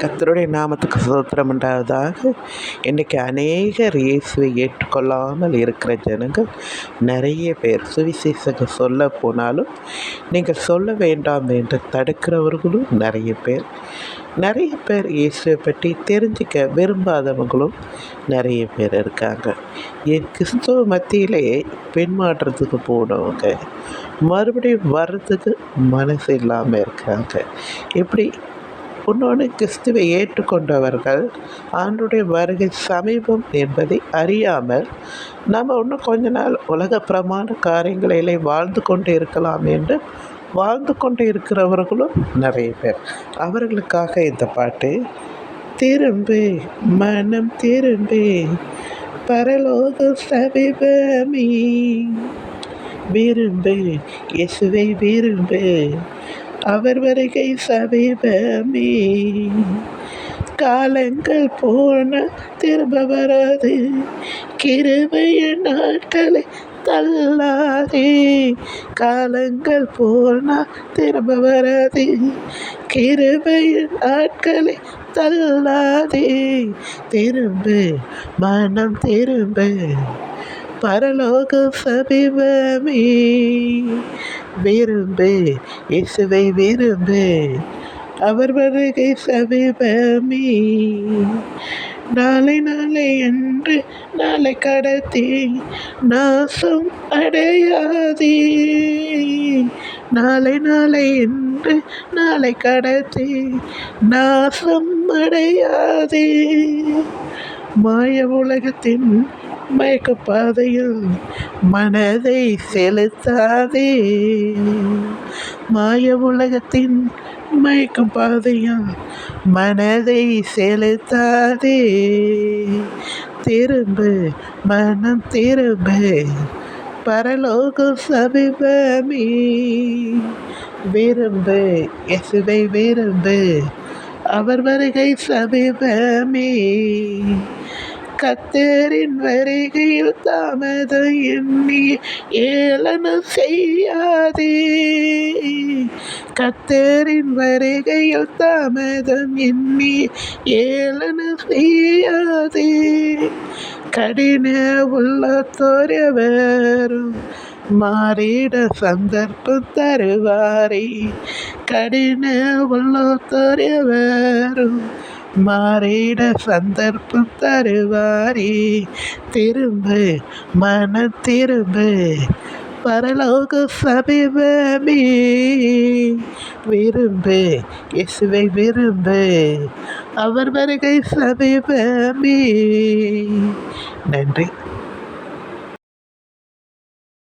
கர்த்தருடைய நாமத்துக்கு ஸ்தோத்திரம் உண்டாவதாக. இன்றைக்கி அநேகர் இயேசுவை ஏற்றுக்கொள்ளாமல் இருக்கிற ஜனங்கள் நிறைய பேர். சுவிசேஷம் சொல்ல போனாலும் நீங்கள் சொல்ல வேண்டாம் என்று தடுக்கிறவர்களும் நிறைய பேர். நிறைய பேர் இயேசுவை பற்றி தெரிஞ்சிக்க விரும்பாதவங்களும் நிறைய பேர் இருக்காங்க. என் கிறிஸ்துவ மத்தியிலே பின்மாற்றத்துக்கு போனவங்க மறுபடியும் வர்றதுக்கு மனசு இல்லாமல் இருக்காங்க. இப்படி இன்னொன்று, கிறிஸ்துவை ஏற்றுக்கொண்டவர்கள் ஆண்டுடைய வருகை சமீபம் என்பதை அறியாமல் நம்ம இன்னும் கொஞ்ச நாள் உலக பிரமாண காரியங்களிலே வாழ்ந்து கொண்டு இருக்கலாம் என்று வாழ்ந்து கொண்டு இருக்கிறவர்களும் நிறைய பேர். அவர்களுக்காக இந்த பாட்டு. திரும்பு மனம் திரும்பு, பரலோக சமீபமே, விரும்பு இயேசுவை விரும்பு, அவர் வருகை சமீபமே. காலங்கள் போன திரும்ப வராது, கிருபைய நாட்களை தள்ளாதே. காலங்கள் போனா திரும்ப வராது, கிருபைய நாட்களை தள்ளாதே. திரும்பு மனம் திரும்பு, பரலோக சமீபமே, விரும்பு இயேசுவை விரும்பு, அவர் வருகை சமீபமே. நாளை நாளை என்று நாளை கடத்தி நாசம் அடையாதே. நாளை நாளை என்று நாளை கடத்தி நாசம் அடையாதே. மாய உலகத்தின் மயக்க பாதையில் மனதை செலுத்தாதே. மாய உலகத்தின் மயக்கும் பாதையில் மனதை செலுத்தாதே. திரும்பு மனம் திரும்பு, பரலோக சமீபமே, விரும்பு இயேசுவை விரும்பு, அவர் வருகை சமீபமே. கர்த்தரின் வருகையில் தாமதம் எண்ணி ஏளனம் செய்யாதே. கர்த்தரின் வருகையில் தாமதம் எண்ணி ஏளனம் செய்யாதே. கடின உள்ளத்தோரவரும் மாறிட சந்தர்ப்பம் தருவாரே. கடின உள்ளத்தோரவரும் மாறிட சந்தர்ப்பம் தருவாரே. திரும்பு மன திரும்பு, பரலோக சமீபமே, விரும்பு இயேசுவை விரும்பு, அவர் வருகை சமீபமே. நன்றி.